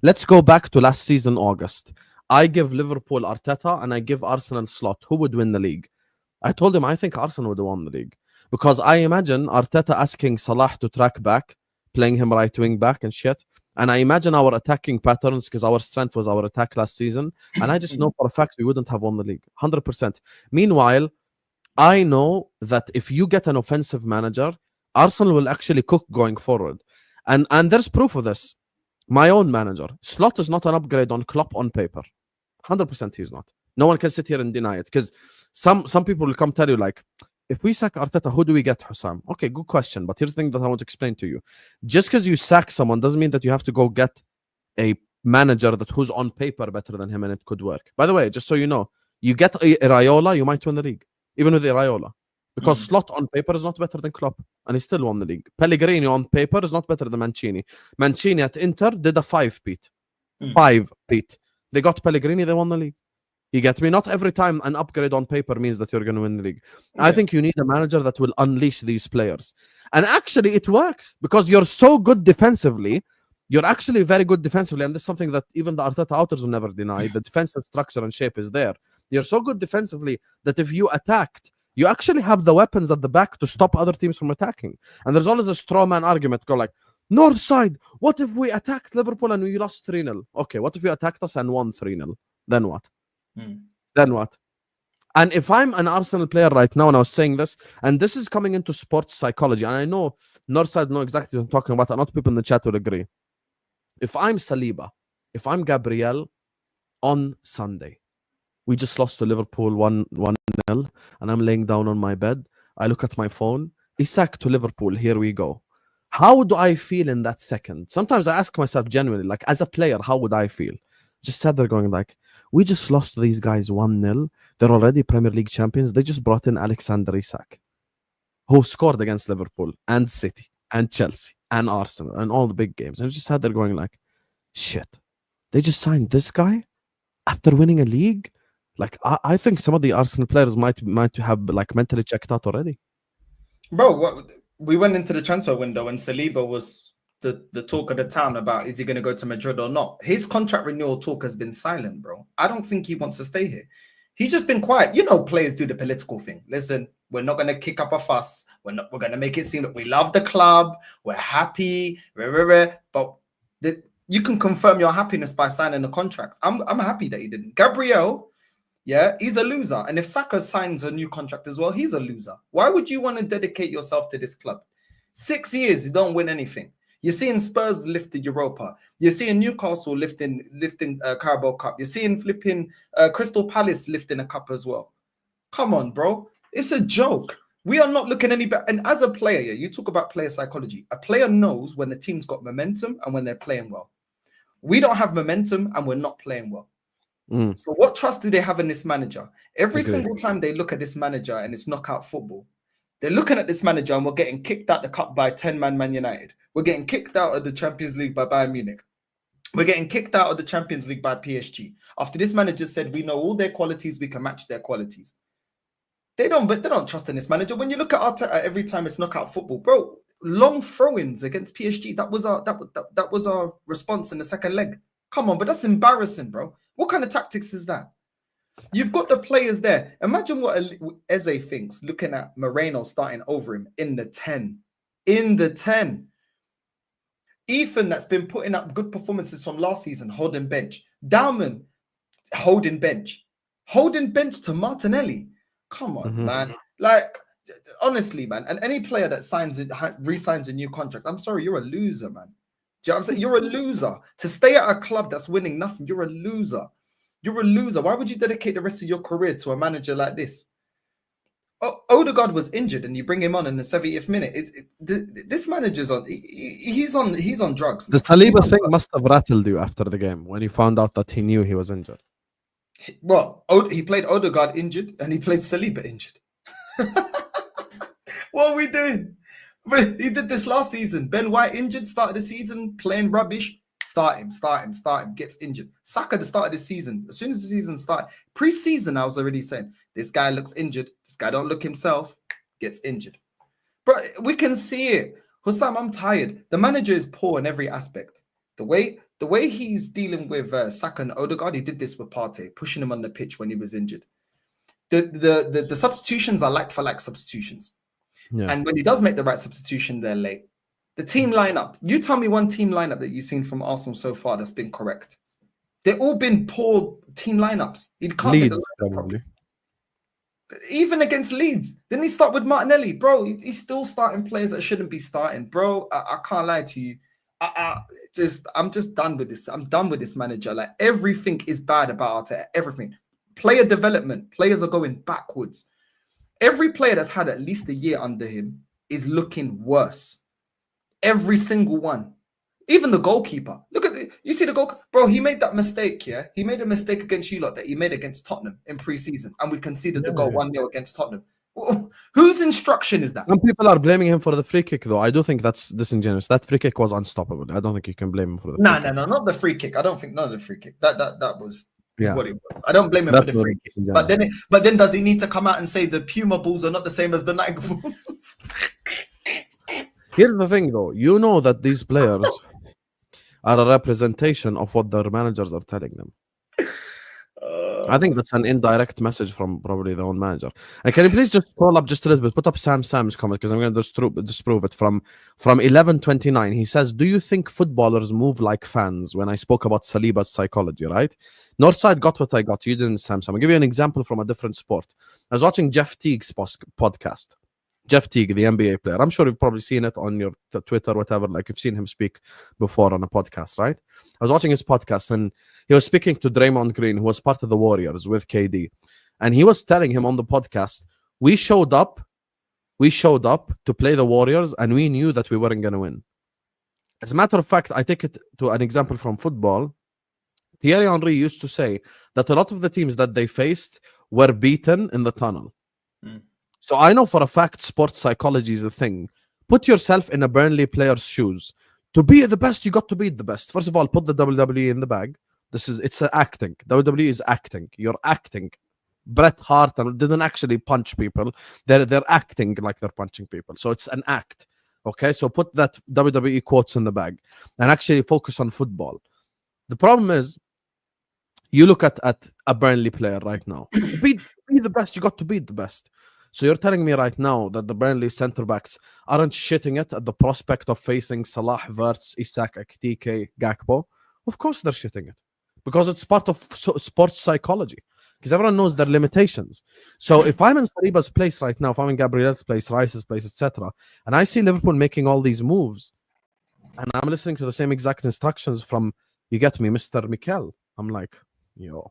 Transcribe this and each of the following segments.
Let's go back to last season, August. I give Liverpool Arteta and I give Arsenal Slot. Who would win the league? I told him I think Arsenal would have won the league because I imagine Arteta asking Salah to track back, playing him right wing back and shit. And I imagine our attacking patterns because our strength was our attack last season. And I just know for a fact we wouldn't have won the league 100%. Meanwhile, I know that if you get an offensive manager, Arsenal will actually cook going forward. And there's proof of this. My own manager, Slot is not an upgrade on Klopp on paper. 100% he's not. No one can sit here and deny it because some people will come tell you like, if we sack Arteta, who do we get, Hussam? Okay, good question. But here's the thing that I want to explain to you. Just because you sack someone doesn't mean that you have to go get a manager that who's on paper better than him and it could work. By the way, just so you know, you get Raiola, you might win the league, even with Raiola. Because Slot on paper is not better than Klopp, and he still won the league. Pellegrini on paper is not better than Mancini. Mancini at Inter did a 5-peat. 5-peat. They got Pellegrini, they won the league. You get me? Not every time an upgrade on paper means that you're going to win the league. Yeah. I think you need a manager that will unleash these players. And actually, it works because you're so good defensively. You're actually very good defensively. And this is something that even the Arteta outers will never deny. The defensive structure and shape is there. You're so good defensively that if you attacked, you actually have the weapons at the back to stop other teams from attacking. And there's always a straw man argument go like, Northside, what if we attacked Liverpool and we lost 3-0? Okay, what if you attacked us and won 3-0? Then what? Then what? And if I'm an Arsenal player right now, and I was saying this, and this is coming into sports psychology, and I know Northside know exactly what I'm talking about, and a lot of people in the chat will agree. If I'm Saliba, if I'm Gabriel on Sunday, we just lost to Liverpool 1-0, and I'm laying down on my bed. I look at my phone. Isak to Liverpool. Here we go. How do I feel in that second? Sometimes I ask myself genuinely, like as a player, how would I feel? Just sat there going like, we just lost to these guys 1-0. They're already Premier League champions. They just brought in Alexander Isak, who scored against Liverpool and City and Chelsea and Arsenal and all the big games. And I just sat there going like, shit, they just signed this guy after winning a league? Like, I think some of the Arsenal players might have like mentally checked out already. Bro, we went into the transfer window and Saliba was the talk of the town about is he going to go to Madrid or not. His contract renewal talk has been silent, bro. I don't think he wants to stay here. He's just been quiet. You know, players do the political thing. Listen, we're not going to kick up a fuss. We're going to make it seem that we love the club. We're happy. But you can confirm your happiness by signing a contract. I'm happy that he didn't. Gabriel, yeah, he's a loser. And if Saka signs a new contract as well, he's a loser. Why would you want to dedicate yourself to this club? 6 years, you don't win anything. You're seeing Spurs lift the Europa. You're seeing Newcastle lifting Carabao Cup. You're seeing flipping Crystal Palace lifting a cup as well. Come on, bro. It's a joke. We are not looking any better. And as a player, yeah, you talk about player psychology. A player knows when the team's got momentum and when they're playing well. We don't have momentum and we're not playing well. So what trust do they have in this manager? Every single time they look at this manager and it's knockout football, they're looking at this manager and we're getting kicked out the cup by 10-man Man United. We're getting kicked out of the Champions League by Bayern Munich. We're getting kicked out of the Champions League by PSG. After this manager said, we know all their qualities, we can match their qualities. They don't trust in this manager. When you look at Arteta every time it's knockout football, bro, long throw-ins against PSG, that was our response in the second leg. Come on, but that's embarrassing, bro. What kind of tactics is that? You've got the players there. Imagine what Eze thinks looking at Moreno starting over him in the 10. In the 10. Ethan, that's been putting up good performances from last season, holding bench. Dowman, holding bench. Holding bench to Martinelli. Come on, man. Like, honestly, man. And any player that re-signs a new contract, I'm sorry, you're a loser, man. Do you know what I'm saying? You're a loser. To stay at a club that's winning nothing, you're a loser. You're a loser. Why would you dedicate the rest of your career to a manager like this? Odegaard was injured and you bring him on in the 70th minute. This manager's on. He's on drugs. Man. The Saliba thing must have rattled you after the game when you found out that he knew he was injured. Well, he played Odegaard injured and he played Saliba injured. What are we doing? But he did this last season. Ben White injured, started the season playing rubbish. Start him, gets injured. Saka at the start of the season, as soon as the season started, pre-season, I was already saying, this guy looks injured. This guy don't look himself, gets injured. But we can see it. Hussam, I'm tired. The manager is poor in every aspect. The way The way he's dealing with Saka and Odegaard, he did this with Partey, pushing him on the pitch when he was injured. The substitutions are like for like substitutions. Yeah. And when he does make the right substitution, they're late. The team lineup, you tell me one team lineup that you've seen from Arsenal so far that's been correct. They've all been poor team lineups. You can't get the Leeds, lineup probably. properly. Even against Leeds, didn't he start with Martinelli, bro? He's still starting players that shouldn't be starting, bro. I can't lie to you. I'm just done with this. I'm done with this manager. Like everything is bad about Arteta. Everything. Player development. Players are going backwards. Every player that's had at least a year under him is looking worse. Every single one. Even the goalkeeper. Look at you see the goal, bro. He made that mistake, yeah. He made a mistake against you lot that he made against Tottenham in pre-season, and we conceded the goal 1-0 against Tottenham. Whose instruction is that? Some people are blaming him for the free kick, though. I do think that's disingenuous. That free kick was unstoppable. I don't think you can blame him for the free kick. No, not the free kick. I don't think none of the free kick. That was Yeah. what it was. I don't blame him for the free kick. But then does he need to come out and say the Puma balls are not the same as the Nike balls? Here's the thing, though. You know that these players are a representation of what their managers are telling them. I think that's an indirect message from probably the own manager. And can you please just scroll up just a little bit? Put up Sam's comment because I'm going to disprove it. From 1129, he says, "Do you think footballers move like fans?" When I spoke about Saliba's psychology, right? Northside got what I got. You didn't, Sam. I'll give you an example from a different sport. I was watching Jeff Teague's podcast. Jeff Teague, the NBA player. I'm sure you've probably seen it on your Twitter, whatever. Like you've seen him speak before on a podcast, right? I was watching his podcast and he was speaking to Draymond Green, who was part of the Warriors with KD. And he was telling him on the podcast, we showed up to play the Warriors and we knew that we weren't going to win. As a matter of fact, I take it to an example from football. Thierry Henry used to say that a lot of the teams that they faced were beaten in the tunnel. So I know for a fact sports psychology is a thing. Put yourself in a Burnley player's shoes. To be the best, you got to beat the best. First of all, put the WWE in the bag. It's acting. WWE is acting. You're acting. Bret Hart didn't actually punch people. They're acting like they're punching people. So it's an act. Okay, so put that WWE quotes in the bag and actually focus on football. The problem is, you look at a Burnley player right now. Be the best. You got to beat the best. So you're telling me right now that the Burnley centre backs aren't shitting it at the prospect of facing Salah, Wirtz, Isak, Ekitike, Gakpo? Of course they're shitting it because it's part of sports psychology. Because everyone knows their limitations. So if I'm in Saliba's place right now, if I'm in Gabriel's place, Rice's place, etc., and I see Liverpool making all these moves, and I'm listening to the same exact instructions from, you get me, Mr. Mikel, I'm like, yo.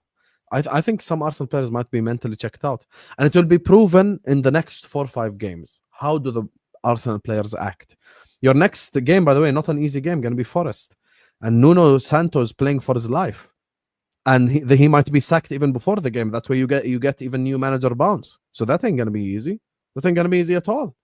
I think some Arsenal players might be mentally checked out. And it will be proven in the next 4 or 5 games. How do the Arsenal players act? Your next game, by the way, not an easy game, going to be Forest. And Nuno Santos playing for his life. And he might be sacked even before the game. That way you get even new manager bounce. So that ain't going to be easy. That ain't going to be easy at all.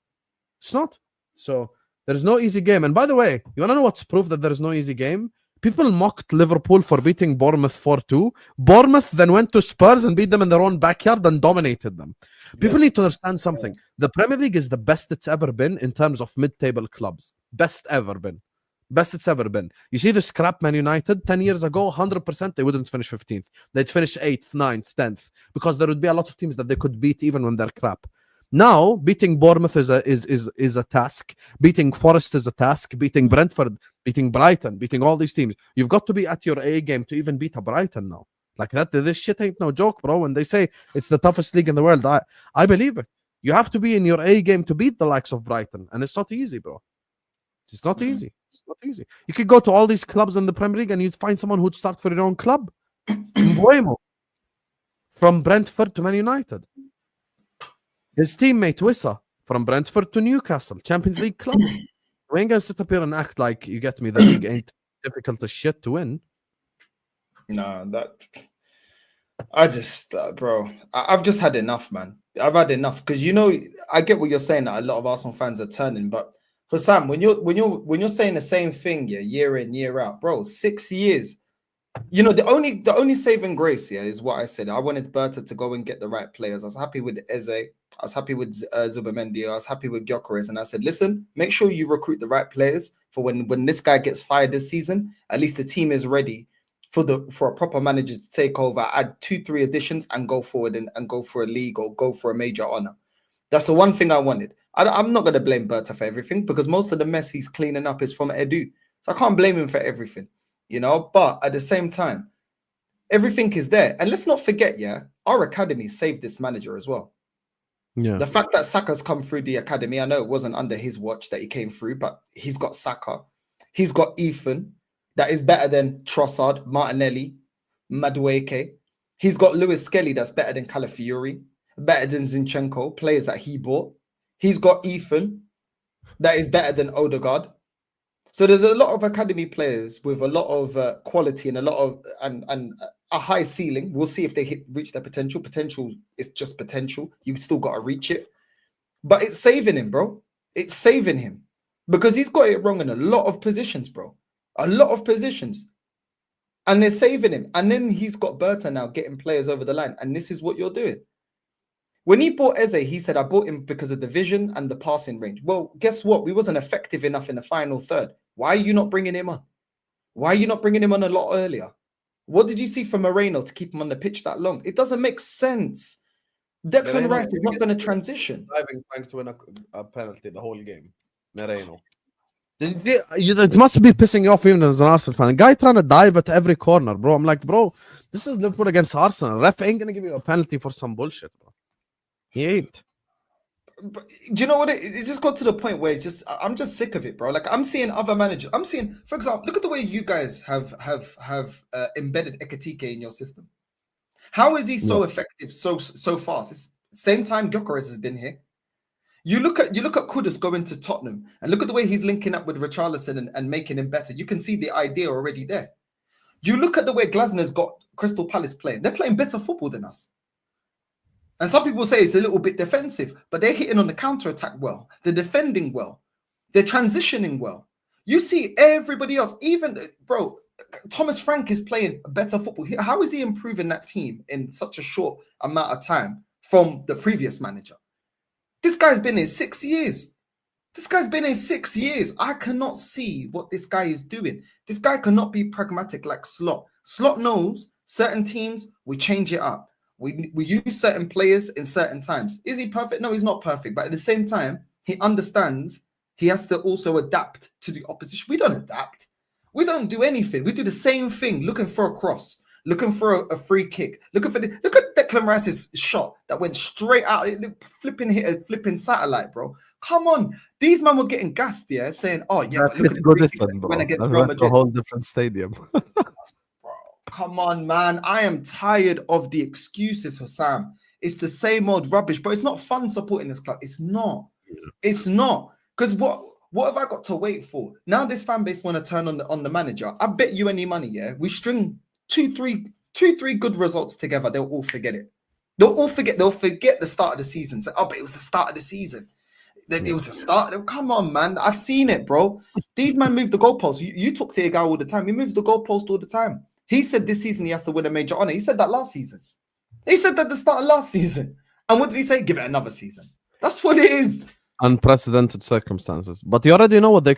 It's not. So there's no easy game. And by the way, you want to know what's proof that there is no easy game? People mocked Liverpool for beating Bournemouth 4-2. Bournemouth then went to Spurs and beat them in their own backyard and dominated them. People need to understand something. The Premier League is the best it's ever been in terms of mid-table clubs. Best ever been. Best it's ever been. You see the scrap Man United 10 years ago, 100% they wouldn't finish 15th. They'd finish 8th, 9th, 10th because there would be a lot of teams that they could beat even when they're crap. Now, beating Bournemouth is a task. Beating Forest is a task. Beating Brentford, beating Brighton, beating all these teams. You've got to be at your A game to even beat a Brighton now. Like that, this shit ain't no joke, bro. When they say it's the toughest league in the world, I believe it. You have to be in your A game to beat the likes of Brighton. And it's not easy, bro. It's not easy. It's not easy. You could go to all these clubs in the Premier League and you'd find someone who'd start for your own club. Mbuemo. From Brentford to Man United. His teammate Wissa from Brentford to Newcastle, Champions League club. We ain't gonna sit up here and act like, you get me, the league ain't difficult as shit to win. No, I just, bro, I've just had enough, man. I've had enough because I get what you're saying that a lot of Arsenal fans are turning, but Hussam, when you're saying the same thing, year in, year out, bro, 6 years. The only saving grace here is what I said. I wanted Berta to go and get the right players. I was happy with Eze. I was happy with Zubamendi. I was happy with Gyökeres. And I said, listen, make sure you recruit the right players for when this guy gets fired this season. At least the team is ready for a proper manager to take over, add 2-3 additions, and go forward and go for a league or go for a major honor. That's the one thing I wanted. I'm not going to blame Berta for everything, because most of the mess he's cleaning up is from Edu. So I can't blame him for everything, you know. But at the same time, everything is there. And let's not forget, our academy saved this manager as well. Yeah. The fact that Saka's come through the academy, I know it wasn't under his watch that he came through, but he's got Saka. He's got Ethan, that is better than Trossard, Martinelli, Madueke. He's got Lewis Skelly, that's better than Calafiori, better than Zinchenko, players that he bought. He's got Ethan, that is better than Odegaard. So there's a lot of academy players with a lot of quality and a lot of and a high ceiling. We'll see if they reach their potential. Potential is just potential. You still got to reach it. But it's saving him, bro. It's saving him, because he's got it wrong in a lot of positions, bro. A lot of positions. And they're saving him. And then he's got Berta now getting players over the line. And this is what you're doing. When he bought Eze, he said, I bought him because of the vision and the passing range. Well, guess what? We wasn't effective enough in the final third. Why are you not bringing him on? Why are you not bringing him on a lot earlier? What did you see from Moreno to keep him on the pitch that long? It doesn't make sense. Declan Rice is not going to transition. Diving trying to win a penalty the whole game. Moreno. It must be pissing you off even as an Arsenal fan. The guy trying to dive at every corner, bro. I'm like, bro, this is Liverpool against Arsenal. Ref ain't going to give you a penalty for some bullshit, bro. He ain't. But do you know what? It just got to the point where I'm just sick of it, bro. Like, I'm seeing other managers. I'm seeing, for example, look at the way you guys have embedded Ekatike in your system. How is he so effective so fast? It's same time Gyökeres has been here. You look at Kudus going to Tottenham and look at the way he's linking up with Richarlison and making him better. You can see the idea already there. You look at the way Glasner's got Crystal Palace playing. They're playing better football than us. And some people say it's a little bit defensive, but they're hitting on the counter-attack well. They're defending well. They're transitioning well. You see everybody else, even, bro, Thomas Frank is playing better football. How is he improving that team in such a short amount of time from the previous manager? This guy's been in 6 years. This guy's been in 6 years. I cannot see what this guy is doing. This guy cannot be pragmatic like Slot. Slot knows certain teams, we change it up. We use certain players in certain times. Is he perfect? No, he's not perfect. But at the same time, he understands he has to also adapt to the opposition. We don't adapt. We don't do anything. We do the same thing, looking for a cross, looking for a free kick, look at Declan Rice's shot that went straight out, flipping hit a flipping satellite, bro. Come on. These men were getting gassed, saying, oh, yeah, but look at the distance, bro. Against Real Madrid. A whole different stadium. Come on, man. I am tired of the excuses, Hussam. It's the same old rubbish, but it's not fun supporting this club. It's not. It's not. Because what have I got to wait for? Now this fan base want to turn on the manager. I bet you any money, we string two, three good results together, they'll all forget it. They'll forget the start of the season. Say, oh, but it was the start of the season. Then it was the start. Come on, man. I've seen it, bro. These men move the goalposts. You talk to your guy all the time. He moves the goalpost all the time. He said this season he has to win a major honor. He said that last season. He said that at the start of last season. And what did he say? Give it another season. That's what it is. Unprecedented circumstances. But you already know what they